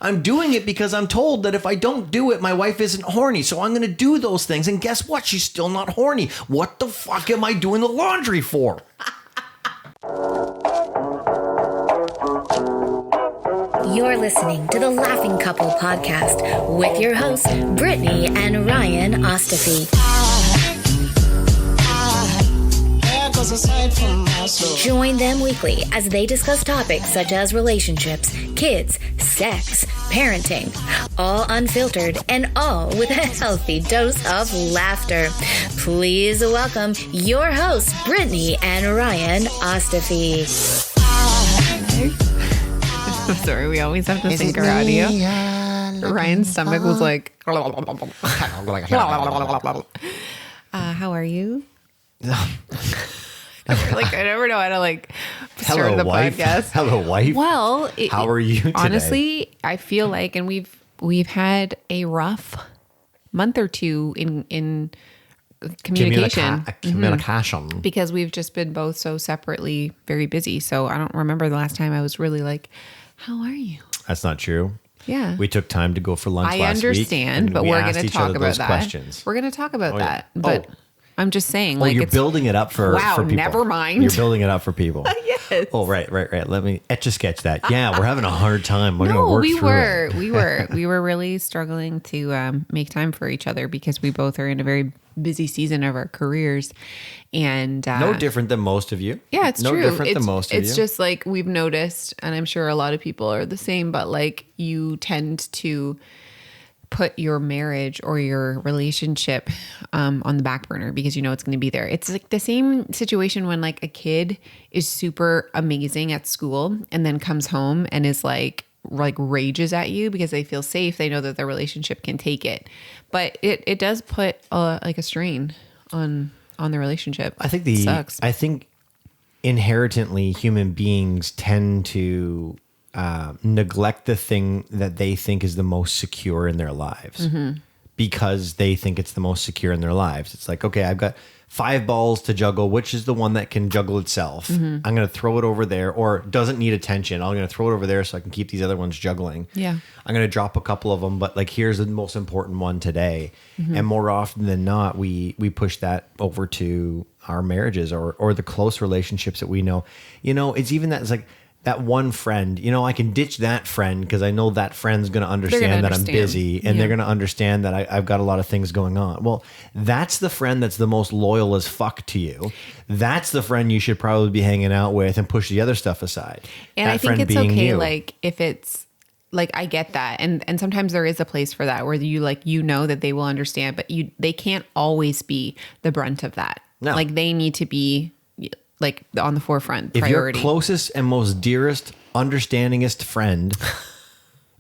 I'm doing it because I'm told that if I don't do it, my wife isn't horny. So I'm going to do those things. And guess what? She's still not horny. What the fuck am I doing the laundry for? You're listening to the Laughing Couple podcast with your hosts, Brittany and Ryan Ostafy. Join them weekly as they discuss topics such as relationships, kids, sex, parenting, all unfiltered and all with a healthy dose of laughter. Please welcome your hosts, Brittany and Ryan Ostafy. I'm sorry, we always have to sync our audio. Ryan's stomach was like, how are you? I never know how to start the podcast. Hello, wife. Well, how are you today? Honestly, I feel like, and we've had a rough month or two in communication. Communication. Because we've just been both so separately very busy. So I don't remember the last time I was really like, how are you? That's not true. Yeah. We took time to go for lunch last week. I understand, but we're going to talk about that. Questions. We're going to talk about that. But I'm just saying, you're building it up for people. Never mind. You're building it up for people. Yes. Oh, right. Let me etch-a-sketch that. Yeah, we're having a hard time. We're going to work through it. We were really struggling to make time for each other because we both are in a very busy season of our careers. And no different than most of you. Yeah, it's true. No different than most of you. It's just like we've noticed, and I'm sure a lot of people are the same, but like you tend to put your marriage or your relationship on the back burner because you know it's going to be there. It's like the same situation when like a kid is super amazing at school and then comes home and is like rages at you because they feel safe. They know that their relationship can take it, but it does put a strain on the relationship. I think sucks. I think inherently human beings tend to neglect the thing that they think is the most secure in their lives because they think it's the most secure in their lives. It's like, okay, I've got 5 balls to juggle. Which is the one that can juggle itself? I'm going to throw it over there, or doesn't need attention. I'm going to throw it over there so I can keep these other ones juggling. Yeah. I'm going to drop a couple of them, but like, here's the most important one today. And more often than not, we push that over to our marriages or the close relationships that we know. You know, it's even that it's like, that one friend, you know, I can ditch that friend because I know that friend's going to understand that I'm busy and they're going to understand that I've got a lot of things going on. Well, that's the friend that's the most loyal as fuck to you. That's the friend you should probably be hanging out with and push the other stuff aside. And that I think it's okay, you. like if it's like, I get that. And sometimes there is a place for that where you know that they will understand, but they can't always be the brunt of that. No. Like they need to be like on the forefront if priority. Your closest and most dearest, understandingest friend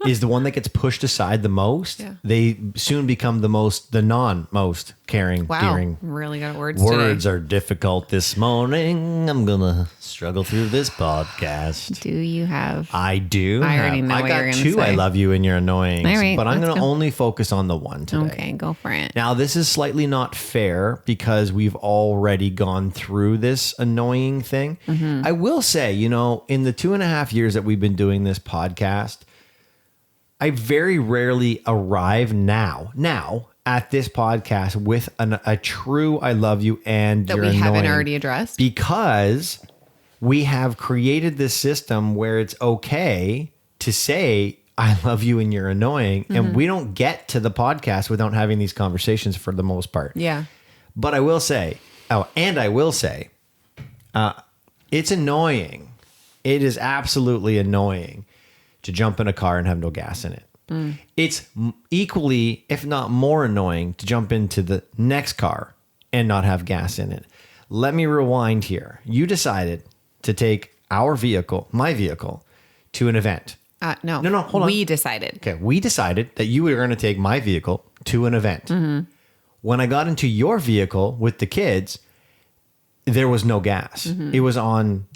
is the one that gets pushed aside the most, they soon become the non-most caring, dearing. Really got words Words today. are difficult this morning. I'm going to struggle through this podcast. Do you have? I do. I already know I what got you're going to 2 say. I love you and you're annoying. All right, but I'm going to go. only focus on the one today. Okay, go for it. Now, this is slightly not fair because we've already gone through this annoying thing. I will say, you know, in the 2.5 years that we've been doing this podcast, I very rarely arrive now at this podcast with a true I love you and That you're we annoying, haven't already addressed. because we have created this system where it's okay to say I love you and you're annoying, and we don't get to the podcast without having these conversations for the most part. Yeah. But I will say, it's annoying. It is absolutely annoying to jump in a car and have no gas in it. It's equally, if not more annoying, to jump into the next car and not have gas in it. Let me rewind here. You decided to take my vehicle, to an event. No, hold on. We decided. Okay, we decided that you were going to take my vehicle to an event. When I got into your vehicle with the kids, there was no gas. It was on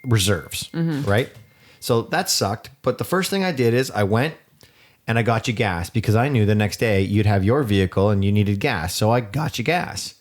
reserves, right? So that sucked. But the first thing I did is I went and I got you gas because I knew the next day you'd have your vehicle and you needed gas. So I got you gas.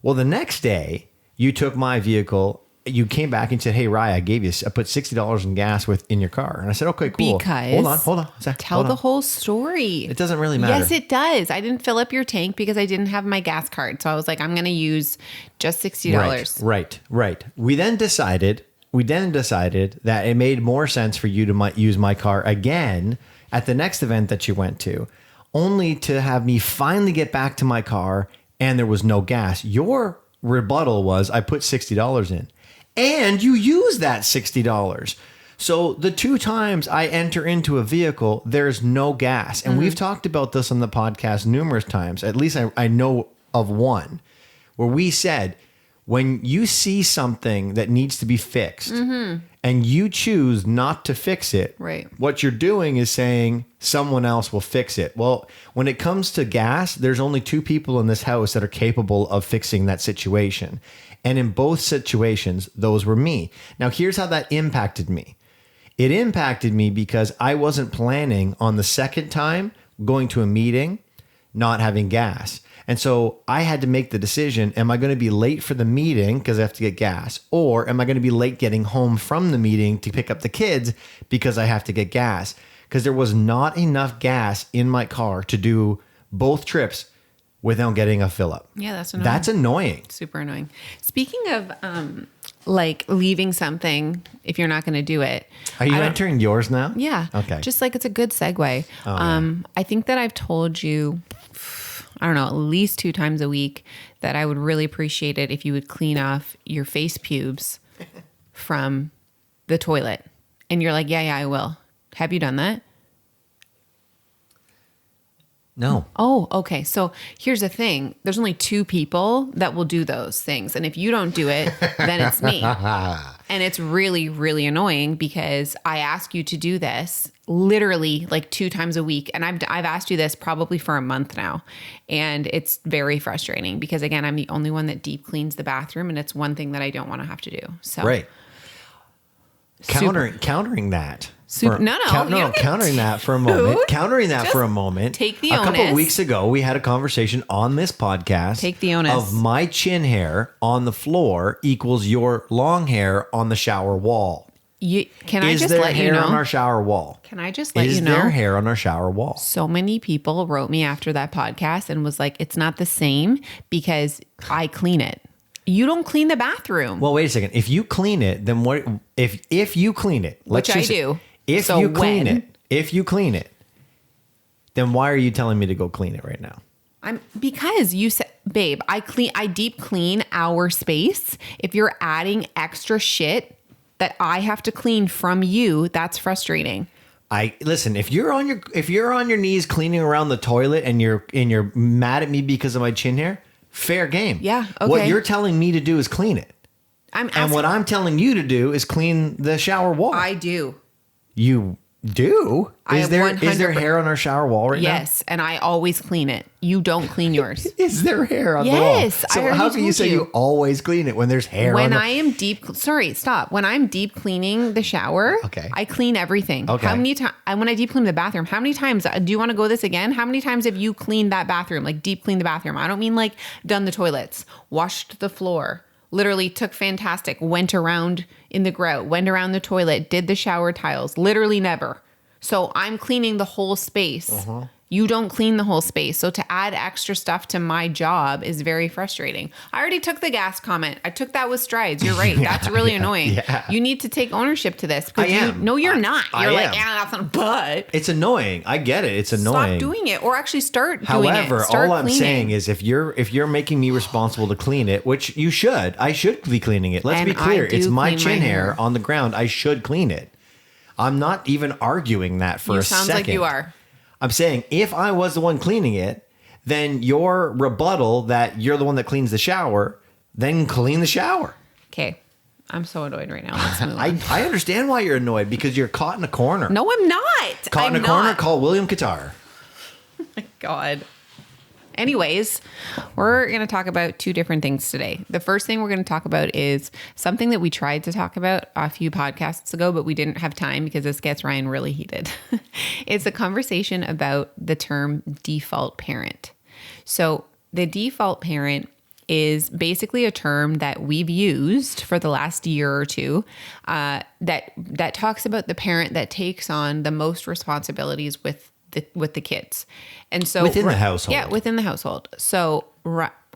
Well, the next day you took my vehicle you came back and said, "Hey, Rye, I put $60 in gas in your car." And I said, "Okay, cool." Because hold on. Tell the whole story. It doesn't really matter. Yes, it does. I didn't fill up your tank because I didn't have my gas card. So I was like, I'm going to use just $60. Right. We then decided that it made more sense for you to use my car again at the next event that you went to, only to have me finally get back to my car and there was no gas. Your rebuttal was, I put $60 in. And you use that $60. So the 2 times I enter into a vehicle, there's no gas. And we've talked about this on the podcast numerous times. At least I know of one where we said, when you see something that needs to be fixed and you choose not to fix it, right, what you're doing is saying someone else will fix it. Well, when it comes to gas, there's only 2 people in this house that are capable of fixing that situation. And in both situations, those were me. Now, here's how that impacted me. It impacted me because I wasn't planning on the second time going to a meeting, not having gas. And so I had to make the decision, am I going to be late for the meeting because I have to get gas? Or am I going to be late getting home from the meeting to pick up the kids because I have to get gas? Because there was not enough gas in my car to do both trips without getting a fill up. Yeah, that's annoying. That's annoying. Super annoying. Speaking of like leaving something if you're not going to do it. Are you entering yours now? Yeah. Okay. Just like it's a good segue. I think that I've told you, I don't know, at least 2 times a week that I would really appreciate it if you would clean off your face pubes from the toilet. And you're like, yeah, I will. Have you done that? No. Oh, okay. So here's the thing. There's only 2 people that will do those things. And if you don't do it, then it's me. And it's really, really annoying because I ask you to do this literally like 2 times a week. And I've asked you this probably for a month now. And it's very frustrating because, again, I'm the only one that deep cleans the bathroom. And it's one thing that I don't want to have to do. So right. Countering that. Countering that for a moment. Countering that for a moment. Take the onus. A couple of onus. weeks ago, we had a conversation on this podcast. Take the onus. Of my chin hair on the floor equals your long hair on the shower wall. Can I just let you know? Is there hair on our shower wall? Can I just let you know? Is there hair on our shower wall? So many people wrote me after that podcast and was like, it's not the same because I clean it. You don't clean the bathroom. Well, wait a second. If you clean it, then what? If you clean it, which I do. If you clean it, then why are you telling me to go clean it right now? Because you said, babe, I deep clean our space. If you're adding extra shit that I have to clean from you, that's frustrating. Listen, if you're on your knees cleaning around the toilet and you're mad at me because of my chin hair, fair game. Yeah. Okay. What you're telling me to do is clean it. And what I'm telling you to do is clean the shower wall. I do. You do? Is there hair on our shower wall right now? Yes, and I always clean it. You don't clean yours. Is there hair on the wall? Yes. So how can you say you always clean it when there's hair on the wall? When I'm deep cleaning the shower, okay, I clean everything. Okay. How many times, when I deep clean the bathroom, how many times, do you want to go this again? How many times have you cleaned that bathroom? Like deep cleaned the bathroom? I don't mean like done the toilets, washed the floor. Literally took fantastic, went around in the grout, went around the toilet, did the shower tiles. Literally never. So I'm cleaning the whole space. Uh-huh. You don't clean the whole space. So to add extra stuff to my job is very frustrating. I already took the gas comment. I took that with strides. You're right. That's really annoying. Yeah. You need to take ownership to this. I am. No, you're not. You're like, that's not, but. It's annoying. I get it. It's annoying. Stop doing it or actually start doing it. However, all I'm saying is if you're making me responsible to clean it, which you should, I should be cleaning it. Let's be clear. It's my chin hair on the ground. I should clean it. I'm not even arguing that for a second. You sound like you are. I'm saying if I was the one cleaning it, then your rebuttal that you're the one that cleans the shower, then clean the shower. Okay. I'm so annoyed right now. Let's move on. I understand why you're annoyed because you're caught in a corner. No, I'm not. Caught in a corner, call William Qatar. Oh my God. Anyways, we're going to talk about 2 different things today. The first thing we're going to talk about is something that we tried to talk about a few podcasts ago, but we didn't have time because this gets Ryan really heated. It's a conversation about the term default parent. So the default parent is basically a term that we've used for the last year or two that talks about the parent that takes on the most responsibilities with the kids. And so within the household. Yeah, within the household. So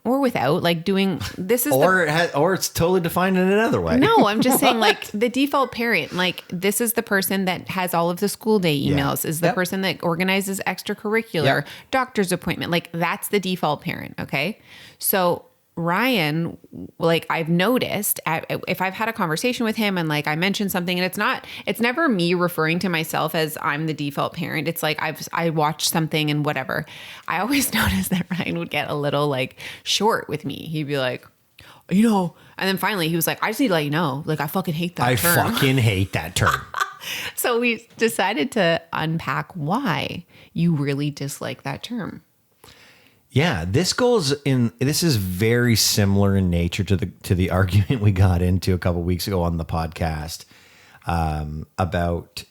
or without, like doing this is or it's totally defined in another way. No, I'm just saying, like, the default parent, like, this is the person that has all of the school day emails, is the person that organizes extracurricular, doctor's appointment. Like, that's the default parent. Okay. So Ryan, like, I've noticed if I've had a conversation with him and like I mentioned something, and it's never me referring to myself as I'm the default parent. It's like I watched something and whatever. I always noticed that Ryan would get a little like short with me. He'd be like, and then finally he was like, I just need to let you know, like, I fucking hate that term. I fucking hate that term. So we decided to unpack why you really dislike that term. Yeah, this is very similar in nature to the argument we got into a couple of weeks ago on the podcast about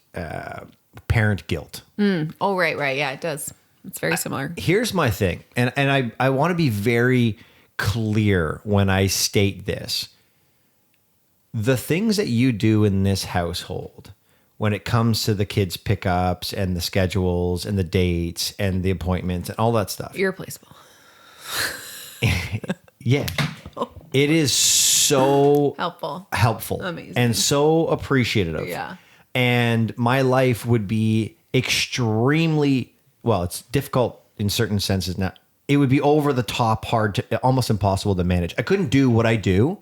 parent guilt. Oh, right. Yeah, it does. It's very similar. Here's my thing, and I want to be very clear when I state this. The things that you do in this household, when it comes to the kids' pickups and the schedules and the dates and the appointments and all that stuff. Irreplaceable. Yeah. It is so helpful. Amazing. And so appreciative. Yeah. And my life would be extremely, well, it's difficult in certain senses now. It would be over the top hard almost impossible to manage. I couldn't do what I do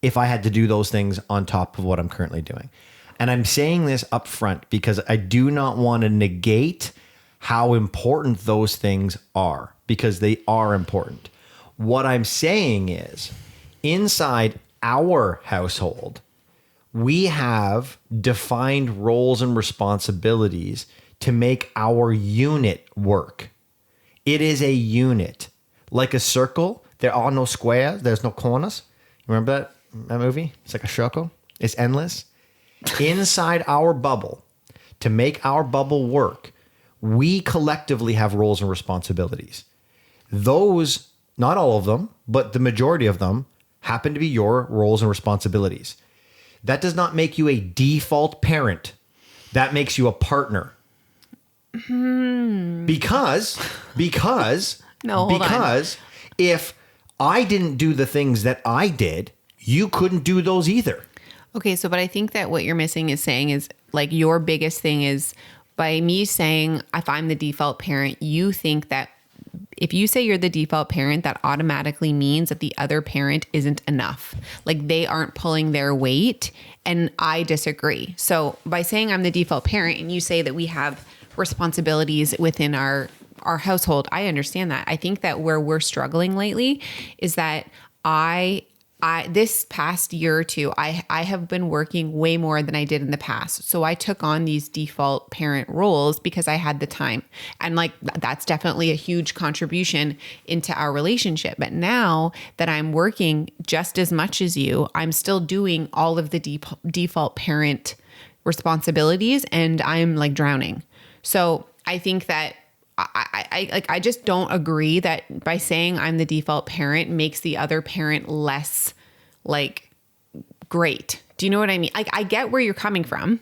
if I had to do those things on top of what I'm currently doing. And I'm saying this up front because I do not want to negate how important those things are, because they are important. What I'm saying is, inside our household, we have defined roles and responsibilities to make our unit work. It is a unit. Like a circle, there are no squares, there's no corners. Remember that movie? It's like a circle. It's endless. Inside our bubble, to make our bubble work, we collectively have roles and responsibilities. Those, not all of them, but the majority of them happen to be your roles and responsibilities. That does not make you a default parent. That makes you a partner. Because if I didn't do the things that I did, you couldn't do those either. Okay, but I think that what you're missing is saying is, like, your biggest thing is by me saying, if I'm the default parent, you think that if you say you're the default parent, that automatically means that the other parent isn't enough. Like, they aren't pulling their weight, and I disagree. So by saying I'm the default parent and you say that we have responsibilities within our household, I understand that. I think that where we're struggling lately is that this past year or two, I have been working way more than I did in the past. So I took on these default parent roles because I had the time. And like, that's definitely a huge contribution into our relationship. But now that I'm working just as much as you, I'm still doing all of the default parent responsibilities, and I'm like drowning. So I think that I just don't agree that by saying I'm the default parent makes the other parent less like great. Do you know what I mean? Like, I get where you're coming from,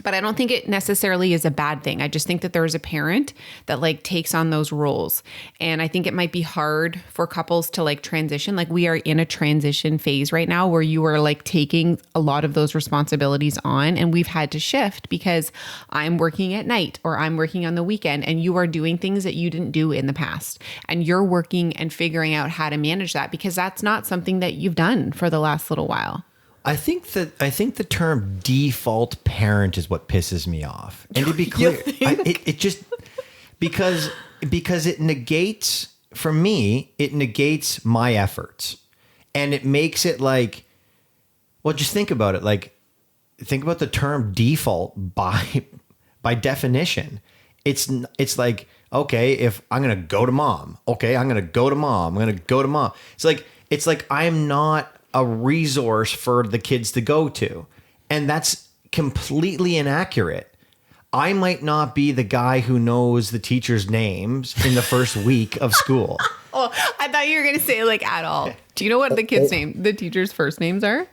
but I don't think it necessarily is a bad thing. I just think that there is a parent that like takes on those roles. And I think it might be hard for couples to like transition. Like, we are in a transition phase right now where you are like taking a lot of those responsibilities on, and we've had to shift because I'm working at night or I'm working on the weekend, and you are doing things that you didn't do in the past. And you're working and figuring out how to manage that because that's not something that you've done for the last little while. I think the term default parent is what pisses me off. And to be clear, it just because it negates, for me, it negates my efforts, and it makes it like, well, just think about it. Like, think about the term default by definition. It's like, okay, if I'm gonna go to mom, okay, I'm gonna go to mom. I'm gonna go to mom. It's like I'm not a resource for the kids to go to. And that's completely inaccurate. I might not be the guy who knows the teachers' names in the first week of school. Oh, I thought you were going to say like at all. Do you know what the kids' name, the teachers' first names are?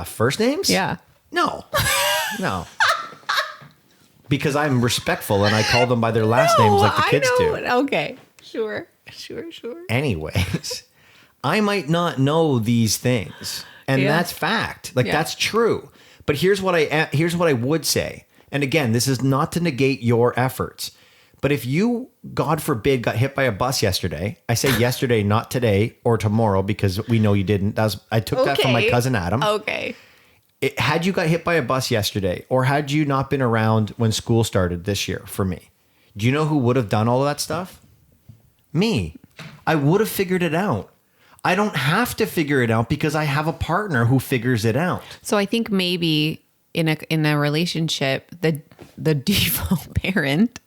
First names? Yeah. No. No. Because I'm respectful and I call them by their last names like the kids do. Okay. Sure. Anyways, I might not know these things. And that's fact. Like that's true. But here's what I would say. And again, this is not to negate your efforts. But if you, God forbid, got hit by a bus yesterday, I say yesterday, not today or tomorrow, because we know you didn't. I took that from my cousin Adam. Okay. Had you got hit by a bus yesterday, or had you not been around when school started this year for me, do you know who would have done all of that stuff? Me. I would have figured it out. I don't have to figure it out because I have a partner who figures it out. So I think maybe in a relationship, the default parent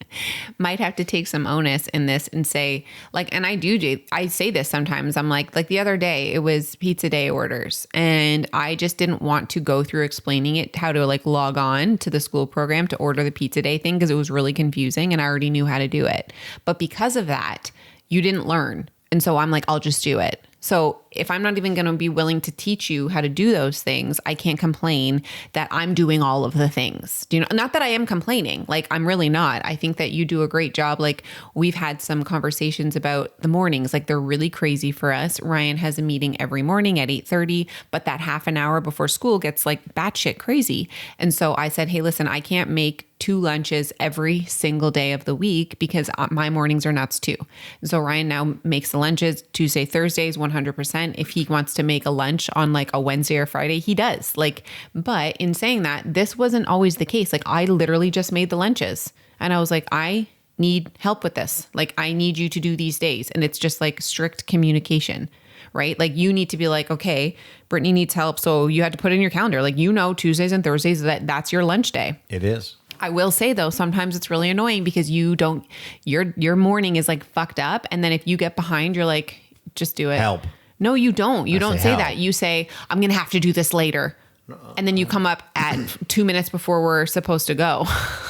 might have to take some onus in this and say, like, and I say this sometimes. I'm like the other day, it was pizza day orders, and I just didn't want to go through explaining it, how to like log on to the school program to order the pizza day thing, because it was really confusing and I already knew how to do it. But because of that, you didn't learn. And so I'm like, I'll just do it. So if I'm not even going to be willing to teach you how to do those things, I can't complain that I'm doing all of the things. Do you know? Not that I am complaining. Like, I'm really not. I think that you do a great job. Like, we've had some conversations about the mornings. Like, they're really crazy for us. Ryan has a meeting every morning at 8:30, but that half an hour before school gets like batshit crazy. And so I said, hey, listen, I can't make 2 lunches every single day of the week because my mornings are nuts too. And so Ryan now makes the lunches Tuesday, Thursdays, 100%. If he wants to make a lunch on like a Wednesday or Friday, he does. Like, but in saying that, this wasn't always the case. Like, I literally just made the lunches and I was like, I need help with this. Like, I need you to do these days. And it's just like strict communication, right? Like, you need to be like, okay, Brittany needs help. So you had to put in your calendar, like, Tuesdays and Thursdays, that's your lunch day. It is. I will say though, sometimes it's really annoying because your morning is like fucked up. And then if you get behind, you're like, just do it. Help. No, you don't. You don't say help. that. You say, I'm going to have to do this later. And then you come up at 2 minutes before we're supposed to go.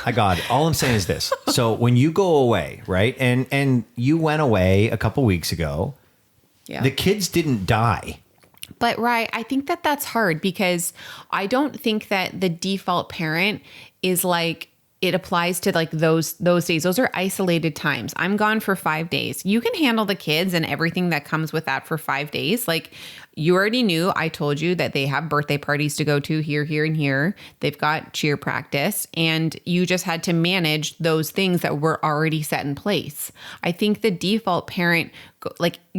I got it. All I'm saying is this. So when you go away, right? And you went away a couple weeks ago. Yeah. The kids didn't die. But right, I think that that's hard because I don't think that the default parent is like, it applies to like those days. Those are isolated times. I'm gone for 5 days. You can handle the kids and everything that comes with that for 5 days. Like, you already knew, I told you that they have birthday parties to go to here, and here. They've got cheer practice, and you just had to manage those things that were already set in place. I think the default parent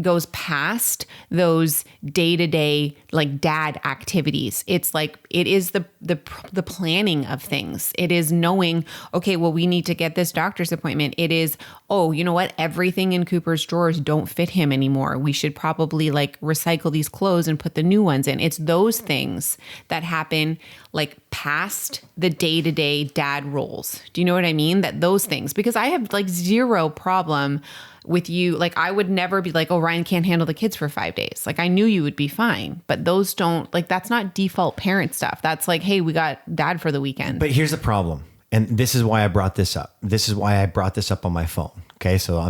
goes past those day-to-day like dad activities. It's like, it is the planning of things. It is knowing, okay, well, we need to get this doctor's appointment. It is, oh, you know what? Everything in Cooper's drawers don't fit him anymore. We should probably like recycle these clothes and put the new ones in. It's those things that happen like past the day-to-day dad roles. Do you know what I mean? That those things, because I have like zero problem with you. Like, I would never be like, oh, Ryan can't handle the kids for 5 days. Like, I knew you would be fine, but those don't, like, that's not default parent stuff. That's like, hey, we got dad for the weekend. But here's the problem. And this is why I brought this up. This is why I brought this up on my phone. Okay. So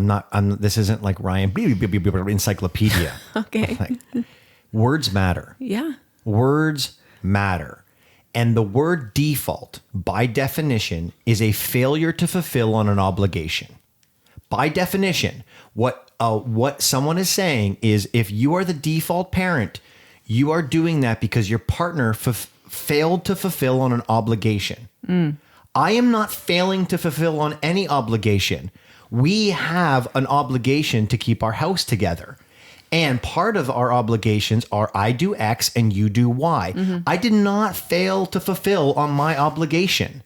this isn't like Ryan encyclopedia. Okay. Like, words matter. Yeah. Words matter. And the word default, by definition, is a failure to fulfill on an obligation. By definition, what someone is saying is, if you are the default parent, you are doing that because your partner failed to fulfill on an obligation. I am not failing to fulfill on any obligation. We have an obligation to keep our house together. And part of our obligations are I do X and you do Y. Mm-hmm. I did not fail to fulfill on my obligation.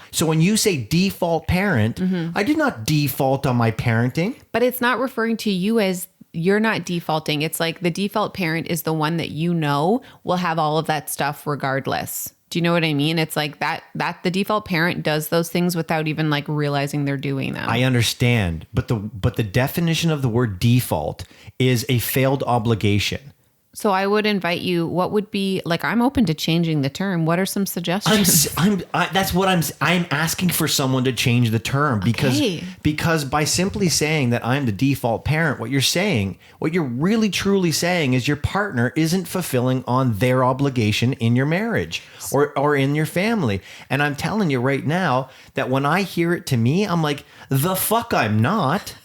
So when you say default parent, I did not default on my parenting. But it's not referring to you as, you're not defaulting. It's like the default parent is the one that will have all of that stuff regardless. Do you know what I mean? It's like that the default parent does those things without even like realizing they're doing them. I understand, but the definition of the word default is a failed obligation. So I would invite you, what would be like, I'm open to changing the term. What are some suggestions? I'm asking for someone to change the term because by simply saying that I'm the default parent, what you're really truly saying is your partner isn't fulfilling on their obligation in your marriage or in your family. And I'm telling you right now that when I hear it to me, I'm like, the fuck I'm not.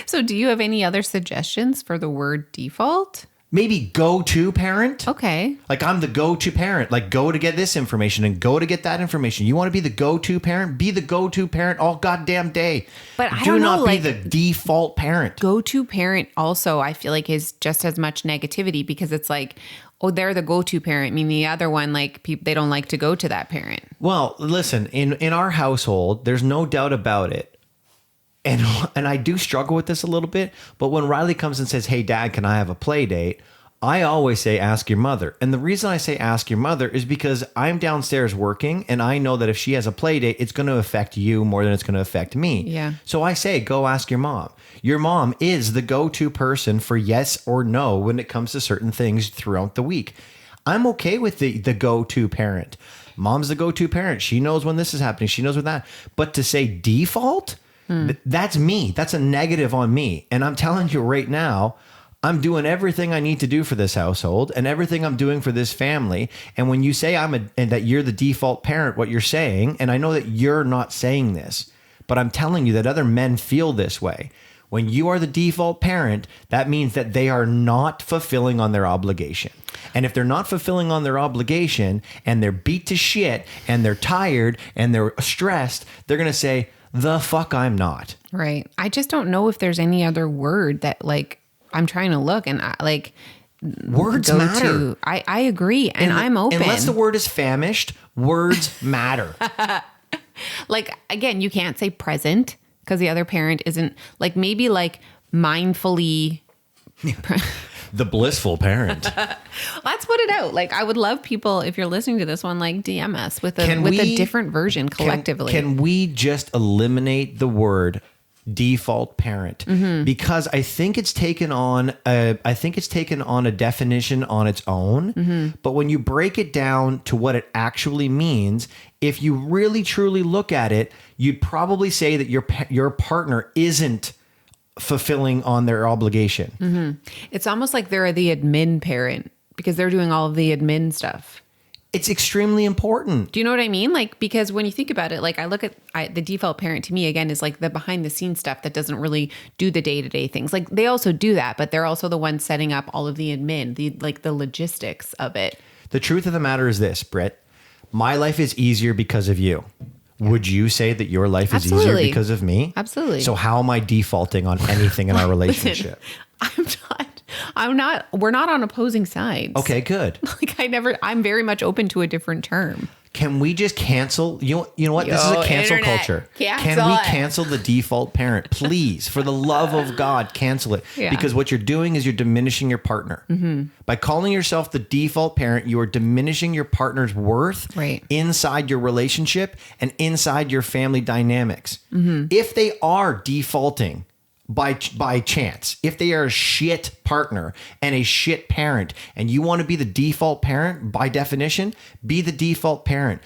So do you have any other suggestions for the word default? Maybe go-to parent. Okay. Like I'm the go-to parent. Like go to get this information and go to get that information. You want to be the go-to parent? Be the go-to parent all goddamn day. But I do don't not know, be like, the default parent. Go-to parent also, I feel like, is just as much negativity because it's like, oh, they're the go-to parent. I mean, the other one, like they don't like to go to that parent. Well, listen, in our household, there's no doubt about it. And I do struggle with this a little bit, but when Riley comes and says, "Hey, Dad, can I have a play date?" I always say, "Ask your mother." And the reason I say ask your mother is because I'm downstairs working and I know that if she has a play date, it's going to affect you more than it's going to affect me. Yeah. So I say, go ask your mom. Your mom is the go-to person for yes or no when it comes to certain things throughout the week. I'm okay with the go-to parent. Mom's the go-to parent. She knows when this is happening. She knows when that. But to say default... That's me. That's a negative on me. And I'm telling you right now, I'm doing everything I need to do for this household and everything I'm doing for this family. And when you say and that you're the default parent, what you're saying, and I know that you're not saying this, but I'm telling you that other men feel this way. When you are the default parent, that means that they are not fulfilling on their obligation. And if they're not fulfilling on their obligation and they're beat to shit and they're tired and they're stressed, they're going to say, the fuck I'm not. Right. I just don't know if there's any other word that like I'm trying to look and words matter. I agree. And I'm open. Unless the word is famished, words matter. Like, again, you can't say present because the other parent isn't like maybe like mindfully. The blissful parent. Let's put it out. Like, I would love people, if you're listening to this one, like DM us with a different version collectively. Can we just eliminate the word default parent? Mm-hmm. Because I think it's taken on a definition on its own. Mm-hmm. But when you break it down to what it actually means, if you really truly look at it, you'd probably say that your partner isn't fulfilling on their obligation. Mm-hmm. It's almost like they're the admin parent because they're doing all of the admin stuff. It's extremely important. Do you know what I mean? Like, because when you think about it, like I look at the default parent to me again is like the behind the scenes stuff that doesn't really do the day-to-day things. Like they also do that, but they're also the ones setting up all of the admin, the logistics of it. The truth of the matter is this, Britt, my life is easier because of you. Would you say that your life is easier because of me? Absolutely. So how am I defaulting on anything in our relationship? Listen, we're not on opposing sides. Okay, good. I'm very much open to a different term. Can we just cancel? You know what? This is a cancel culture. Can we cancel the default parent? Please, for the love of God, cancel it. Yeah. Because what you're doing is you're diminishing your partner. Mm-hmm. By calling yourself the default parent, you are diminishing your partner's worth inside your relationship and inside your family dynamics. Mm-hmm. If they are defaulting by chance, if they are a shit partner and a shit parent and you want to be the default parent, by definition, be the default parent.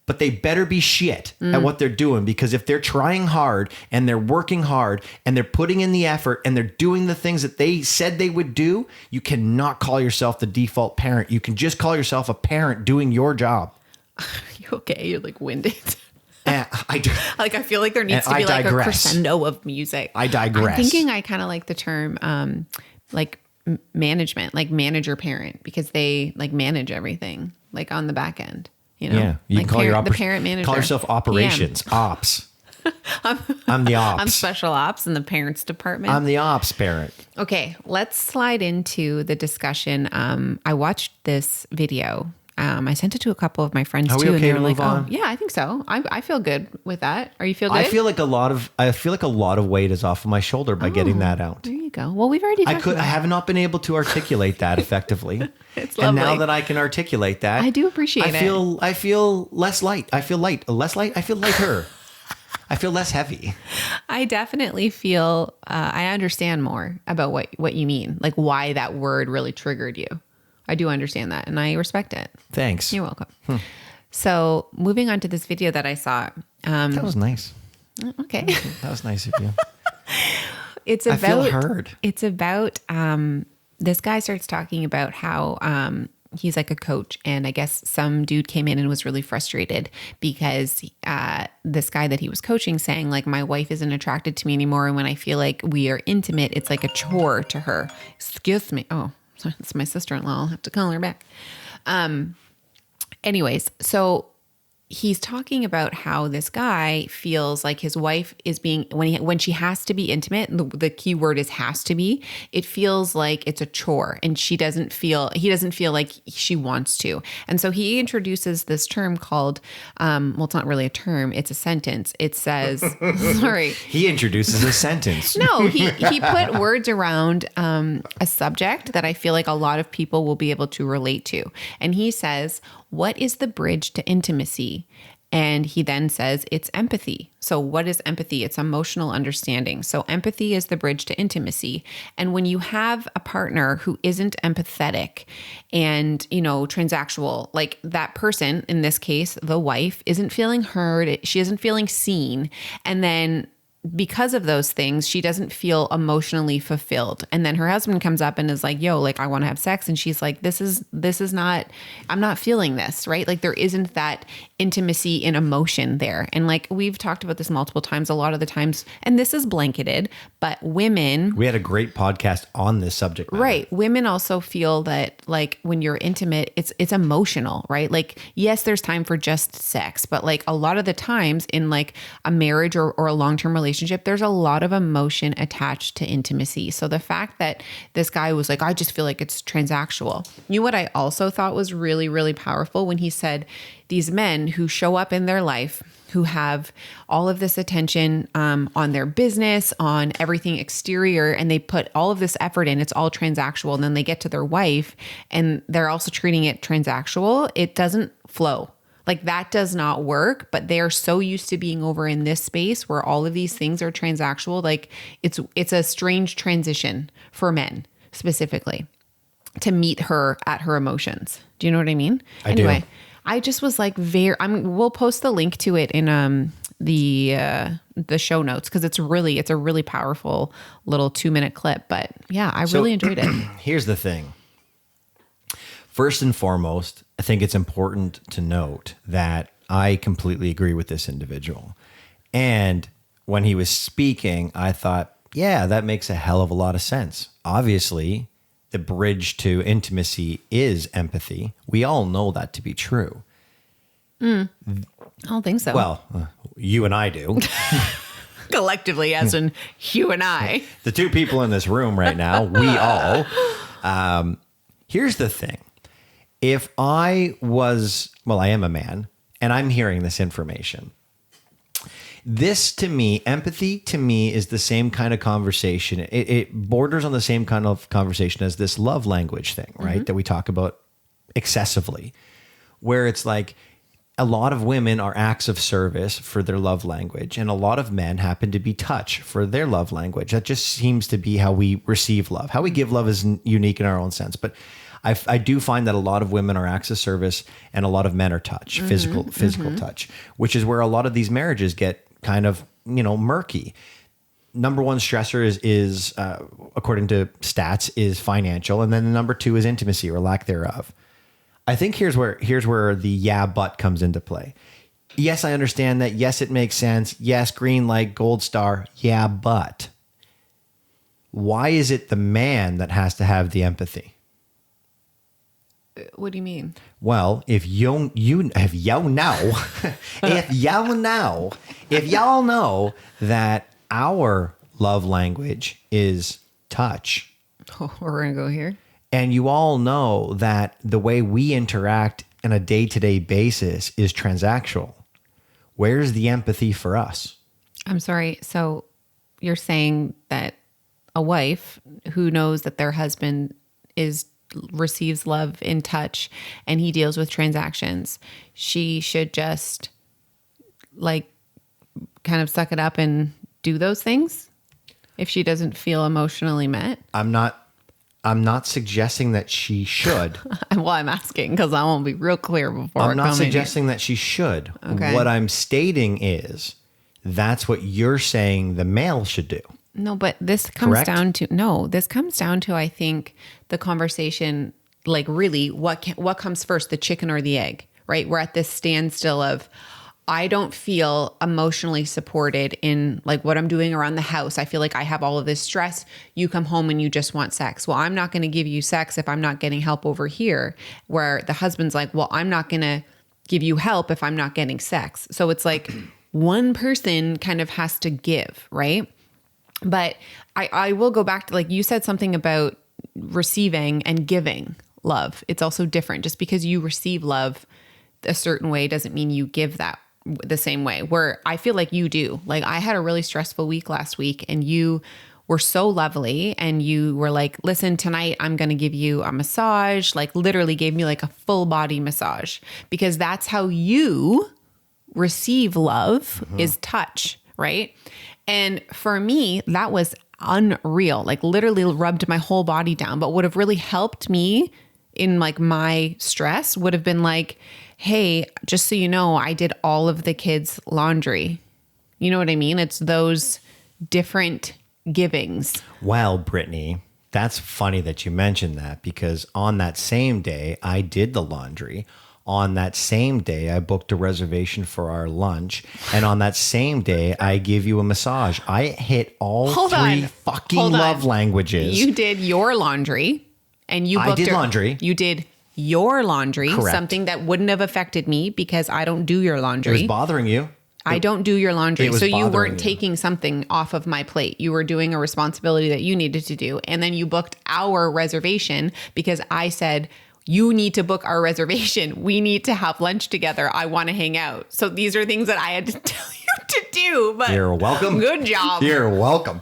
But they better be shit at what they're doing, because if they're trying hard and they're working hard and they're putting in the effort and they're doing the things that they said they would do, you cannot call yourself the default parent. You can just call yourself a parent doing your job. You okay? You're like winded. I feel like there needs to be like a crescendo of music. I digress. I'm thinking I kind of like the term management, like manager parent, because they like manage everything like on the back end. You know? Yeah, you like can call the parent manager. Call yourself operations, ops. I'm the ops. I'm special ops in the parents department. I'm the ops parent. Okay, let's slide into the discussion. I watched this video. I sent it to a couple of my friends too. Are we okay and they were to like, move on? "Oh, yeah, I think so. I feel good with that. Are you feel good?" I feel like a lot of weight is off of my shoulder by getting that out. There you go. Well, we've already talked about I have not been able to articulate that effectively. It's lovely. And now that I can articulate that, I do appreciate it. I feel less light. I feel light. Less light. I feel lighter. I feel less heavy. I definitely feel, I understand more about what you mean, like why that word really triggered you. I do understand that and I respect it. Thanks. You're welcome. So moving on to this video that I saw. That was nice. Okay. That was nice of you. It's about, I feel heard. It's about, this guy starts talking about how, he's like a coach, and I guess some dude came in and was really frustrated because this guy that he was coaching saying like, my wife isn't attracted to me anymore. And when I feel like we are intimate, it's like a chore to her. Excuse me. Oh, sorry, it's my sister-in-law. I'll have to call her back. Anyways, so he's talking about how this guy feels like his wife is being, when she has to be intimate, the key word is has to be, it feels like it's a chore and he doesn't feel like she wants to. And so he introduces this term called, well, it's not really a term, it's a sentence. It says, sorry. He introduces a sentence. No, he put words around a subject that I feel like a lot of people will be able to relate to. And he says, what is the bridge to intimacy? And he then says it's empathy. So what is empathy? It's emotional understanding. So empathy is the bridge to intimacy. And when you have a partner who isn't empathetic and, transactional, like that person, in this case, the wife, isn't feeling heard, she isn't feeling seen. And then because of those things, she doesn't feel emotionally fulfilled. And then her husband comes up and is like, yo, like, I want to have sex. And she's like, this is not, I'm not feeling this, right? Like there isn't that intimacy in emotion there. And like, we've talked about this multiple times, a lot of the times, and this is blanketed, but women. We had a great podcast on this subject matter. Right. Women also feel that like when you're intimate, it's emotional, right? Like, yes, there's time for just sex, but like a lot of the times in like a marriage or a long-term relationship, there's a lot of emotion attached to intimacy. So the fact that this guy was like, I just feel like it's transactional. You know what I also thought was really, really powerful when he said these men who show up in their life, who have all of this attention on their business, on everything exterior, and they put all of this effort in, it's all transactional. And then they get to their wife and they're also treating it transactional. It doesn't flow. Like that does not work, but they are so used to being over in this space where all of these things are transactional. Like it's a strange transition for men specifically to meet her at her emotions. Do you know what I mean? Anyway, I just was like, we'll post the link to it in the show notes because it's a really powerful little 2-minute clip. But yeah, I really enjoyed it. Here's the thing. First and foremost, I think it's important to note that I completely agree with this individual. And when he was speaking, I thought, yeah, that makes a hell of a lot of sense. Obviously, the bridge to intimacy is empathy. We all know that to be true. I don't think so. Well, you and I do. Collectively, as in you and I. The two people in this room right now, we all. Here's the thing. If I am a man, and I'm hearing this information. This to me, empathy to me is the same kind of conversation. It borders on the same kind of conversation as this love language thing, right? Mm-hmm. That we talk about excessively, where it's like a lot of women are acts of service for their love language, and a lot of men happen to be touch for their love language. That just seems to be how we receive love. How we give love is unique in our own sense, but I do find that a lot of women are acts of service and a lot of men are touch, physical touch, which is where a lot of these marriages get kind of, murky. Number one stressor is according to stats, is financial. And then the number two is intimacy or lack thereof. I think here's where the yeah, but comes into play. Yes, I understand that. Yes, it makes sense. Yes, green light, gold star. Yeah, but why is it the man that has to have the empathy? What do you mean? Well, if y'all know that our love language is touch. Oh, we're going to go here. And you all know that the way we interact on a day-to-day basis is transactional. Where's the empathy for us? I'm sorry. So you're saying that a wife who knows that their husband receives love in touch and he deals with transactions, she should just like kind of suck it up and do those things if she doesn't feel emotionally met? I'm not suggesting that she should. Well, I'm asking because I want to be real clear before. I'm not suggesting that she should. Okay. What I'm stating is that's what you're saying the male should do. No, but this comes Correct? down to, I think, the conversation, like really what comes first, the chicken or the egg, right? We're at this standstill of, I don't feel emotionally supported in like what I'm doing around the house. I feel like I have all of this stress. You come home and you just want sex. Well, I'm not going to give you sex if I'm not getting help over here. Where the husband's like, well, I'm not going to give you help if I'm not getting sex. So it's like one person kind of has to give, right? But I will go back to, like, you said something about receiving and giving love. It's also different. Just because you receive love a certain way doesn't mean you give that the same way, where I feel like you do. Like, I had a really stressful week last week and you were so lovely and you were like, listen, tonight I'm going to give you a massage, like literally gave me like a full body massage, because that's how you receive love is touch, right? And for me, that was unreal, like literally rubbed my whole body down. But what have really helped me in like my stress would have been like, hey, just so you know, I did all of the kids' laundry. You know what I mean? It's those different givings. Well, Brittany, that's funny that you mentioned that, because on that same day, I did the laundry. On that same day, I booked a reservation for our lunch. And on that same day, I give you a massage. I hit all three fucking love languages. You did your laundry and you booked laundry. You did your laundry, Correct. something that wouldn't have affected me because I don't do your laundry. It was bothering you. I don't do your laundry. So you weren't you. taking something off of my plate. You were doing a responsibility that you needed to do. And then you booked our reservation because I said, you need to book our reservation. We need to have lunch together. I want to hang out. So these are things that I had to tell you to do. But You're welcome. Good job. You're welcome.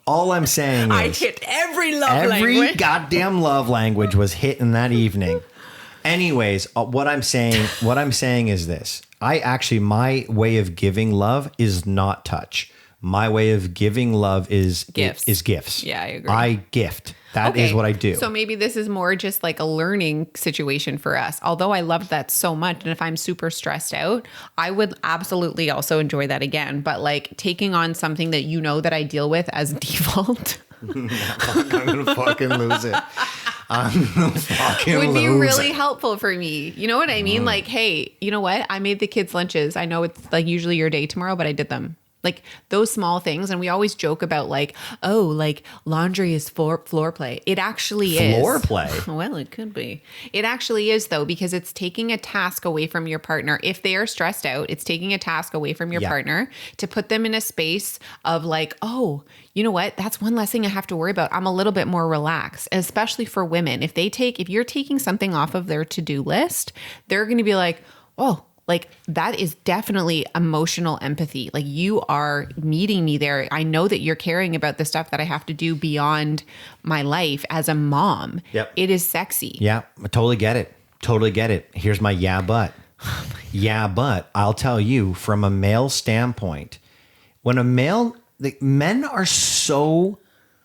All I'm saying is I hit every love language. Every goddamn love language was hit in that evening. Anyways, what I'm saying is this. My way of giving love is not touch. My way of giving love is gifts. Yeah, I agree. I gift. That is what I do. So maybe this is more just like a learning situation for us. Although I loved that so much. And if I'm super stressed out, I would absolutely also enjoy that again. But like taking on something that you know that I deal with as default. I'm going to fucking lose it. Would be really helpful for me. You know what I mean? Like, hey, you know what? I made the kids lunches. I know it's like usually your day tomorrow, but I did them. Like those small things. And we always joke about like, oh, like laundry is floor play. It actually is. Floor play? Well, it could be. It actually is though, because it's taking a task away from your partner. If they are stressed out, it's taking a task away from your partner to put them in a space of like, oh, you know what? That's one less thing I have to worry about. I'm a little bit more relaxed, especially for women. If you're taking something off of their to-do list, they're going to be like, oh, like that is definitely emotional empathy. Like you are meeting me there. I know that you're caring about the stuff that I have to do beyond my life as a mom. Yep. It is sexy. Yeah, I totally get it. Totally get it. Here's my but. But I'll tell you from a male standpoint, when men are so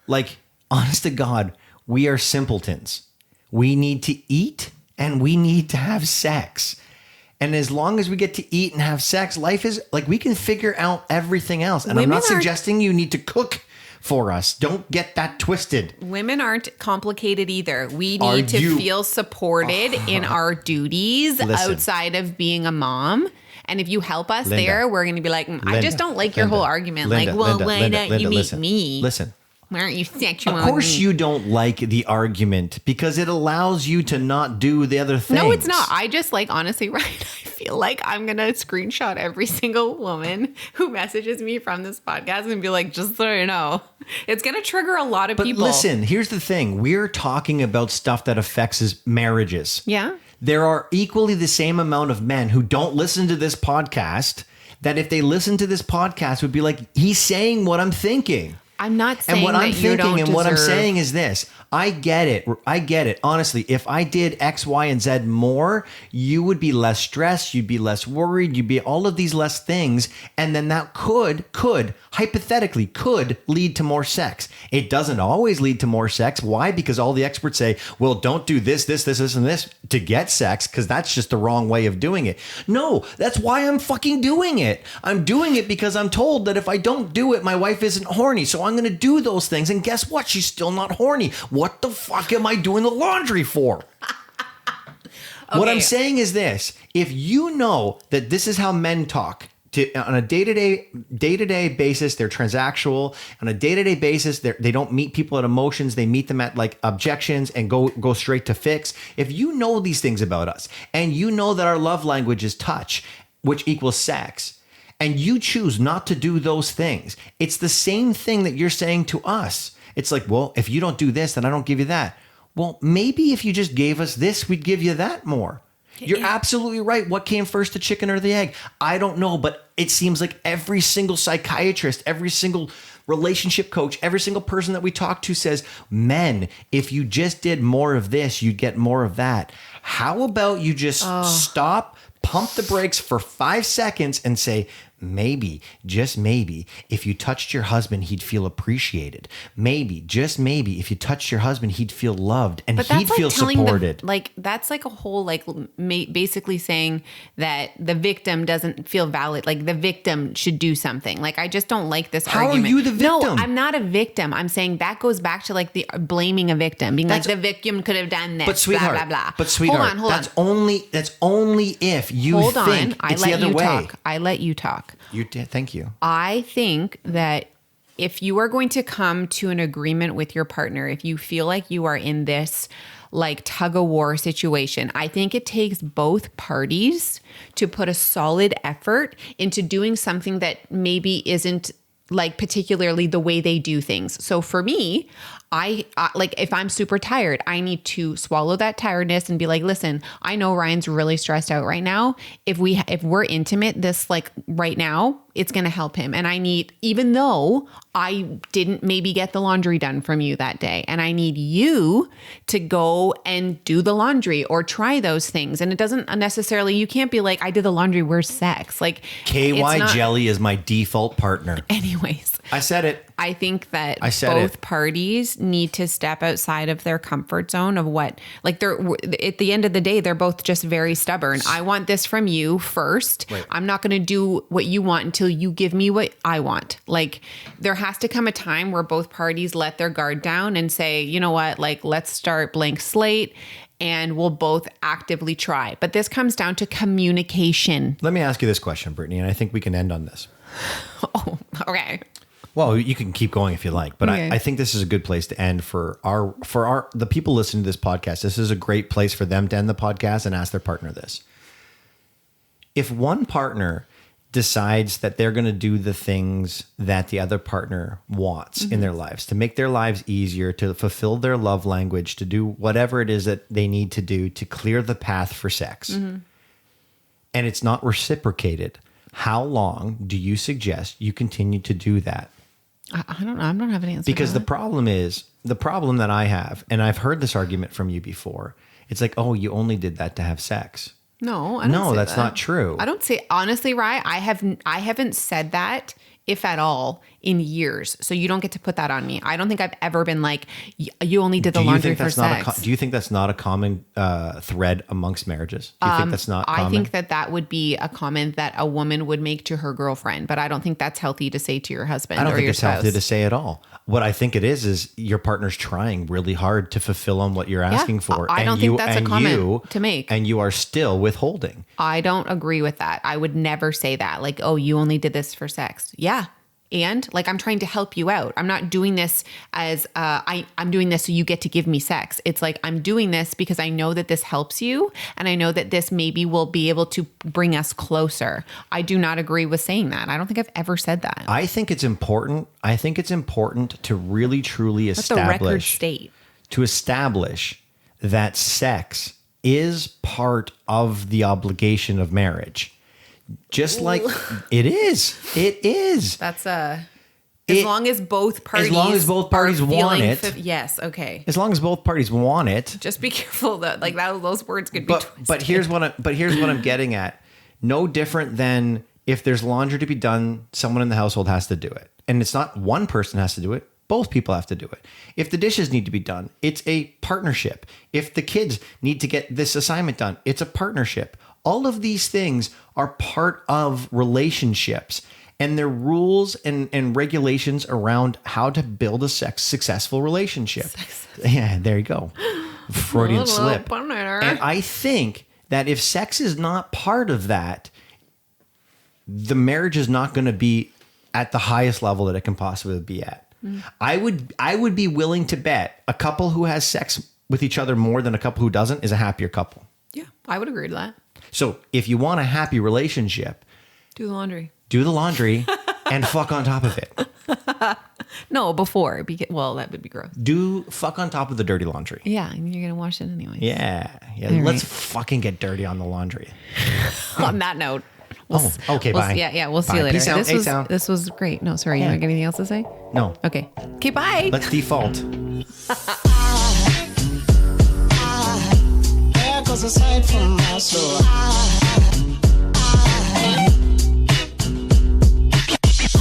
like, honest to God, we are simpletons. We need to eat and we need to have sex. And as long as we get to eat and have sex, life is like we can figure out everything else. And I'm not suggesting you need to cook for us. Don't get that twisted. Women aren't complicated either. We need to feel supported in our duties outside of being a mom. And if you help us there, we're going to be like, I just don't like your whole argument. Why don't you meet me? Listen. Why aren't you sexual? Of course you don't like the argument because it allows you to not do the other things. No, it's not. I just like, honestly, right? I feel like I'm going to screenshot every single woman who messages me from this podcast and be like, just so you know, it's going to trigger a lot of people. But listen, here's the thing. We're talking about stuff that affects marriages. Yeah. There are equally the same amount of men who don't listen to this podcast that if they listen to this podcast would be like, he's saying what I'm thinking. I'm not saying And what that I'm you thinking don't and what I'm deserve- saying is this. I get it. Honestly, if I did X, Y, and Z more, you would be less stressed. You'd be less worried. You'd be all of these less things. And then that could hypothetically lead to more sex. It doesn't always lead to more sex. Why? Because all the experts say, well, don't do this, and this to get sex, because that's just the wrong way of doing it. No, that's why I'm fucking doing it. I'm doing it because I'm told that if I don't do it, my wife isn't horny. So I'm going to do those things. And guess what? She's still not horny. What the fuck am I doing the laundry for? What I'm saying is this. If you know that this is how men talk, on a day-to-day basis, they're transactional. On a day-to-day basis, they don't meet people at emotions. They meet them at like objections and go straight to fix. If you know these things about us, and you know that our love language is touch, which equals sex, and you choose not to do those things, it's the same thing that you're saying to us. It's like, well, if you don't do this, then I don't give you that. Well, maybe if you just gave us this, we'd give you that more. You're absolutely right. What came first, the chicken or the egg? I don't know, but it seems like every single psychiatrist, every single relationship coach, every single person that we talk to says, men, if you just did more of this, you'd get more of that. How about you just stop, pump the brakes for 5 seconds and say, maybe, just maybe, if you touched your husband, he'd feel appreciated. Maybe, just maybe, if you touched your husband, he'd feel loved and he'd feel supported. That's like a whole, basically saying that the victim doesn't feel valid. Like the victim should do something. Like, I just don't like this argument. How are you the victim? No, I'm not a victim. I'm saying that goes back to like the blaming a victim, being like the victim could have done this, but sweetheart, blah, blah, blah. But sweetheart, hold on. That's only if you think it's the other way. I let you talk. You did. Thank you. I think that if you are going to come to an agreement with your partner, if you feel like you are in this like tug of war situation, I think it takes both parties to put a solid effort into doing something that maybe isn't like particularly the way they do things. So for me, I like if I'm super tired, I need to swallow that tiredness and be like, listen, I know Ryan's really stressed out right now. If we're intimate this like right now, it's going to help him. And I need, even though I didn't maybe get the laundry done from you that day, and I need you to go and do the laundry or try those things. And it doesn't necessarily, you can't be like, I did the laundry, where's sex? Like KY jelly is my default partner. Anyways. I said it. I think that both parties need to step outside of their comfort zone of what, like they're, at the end of the day, they're both just very stubborn. I want this from you first. Right. I'm not going to do what you want until you give me what I want. Like there has to come a time where both parties let their guard down and say, you know what, like let's start blank slate and we'll both actively try. But this comes down to communication. Let me ask you this question, Brittany, and I think we can end on this. Oh, okay. Well, you can keep going if you like, but okay. I think this is a good place to end for the people listening to this podcast. This is a great place for them to end the podcast and ask their partner this. If one partner decides that they're going to do the things that the other partner wants in their lives, to make their lives easier, to fulfill their love language, to do whatever it is that they need to do to clear the path for sex, and it's not reciprocated, how long do you suggest you continue to do that? I don't know. I don't have an answer. Because the problem that I have, and I've heard this argument from you before, it's like, oh, you only did that to have sex. No, I don't no, that's not true. I don't say, honestly, Rye, I haven't said that, if at all, in years. So you don't get to put that on me. I don't think I've ever been like, you only did the laundry for sex. Do you think that's not a common thread amongst marriages? Do you think that's not common? I think that would be a comment that a woman would make to her girlfriend, but I don't think that's healthy to say to your husband or your spouse. I don't think it's healthy to say at all. What I think it is your partner's trying really hard to fulfill on what you're asking for. I don't think that's a comment to make. And you are still withholding. I don't agree with that. I would never say that. Like, oh, you only did this for sex. Yeah. And like, I'm trying to help you out. I'm not doing this as I'm doing this so you get to give me sex. It's like, I'm doing this because I know that this helps you. And I know that this maybe will be able to bring us closer. I do not agree with saying that. I don't think I've ever said that. I think it's important. I think it's important to really, truly establish. Let the record state. To establish that sex is part of the obligation of marriage. Just like it is. That's a As long as both parties are want it. Yes, okay. As long as both parties want it. Just be careful that those words could be twisted. But here's what I'm getting at. No different than if there's laundry to be done, someone in the household has to do it. And it's not one person has to do it. Both people have to do it. If the dishes need to be done, it's a partnership. If the kids need to get this assignment done, it's a partnership. All of these things are part of relationships. And there are rules and regulations around how to build a successful relationship. Yeah, there you go. Freudian slip. And I think that if sex is not part of that, the marriage is not going to be at the highest level that it can possibly be at. I would be willing to bet a couple who has sex with each other more than a couple who doesn't is a happier couple. Yeah, I would agree to that. So if you want a happy relationship, do the laundry. Do the laundry and fuck on top of it. No, before. Well, that would be gross. Do fuck on top of the dirty laundry. Yeah, and you're going to wash it anyway. Yeah. Let's fucking get dirty on the laundry. On that note. Okay, bye. Yeah, we'll see you later. This was great. No, sorry, you have anything else to say? No. Okay, bye. Let's default. There goes a sight from my soul.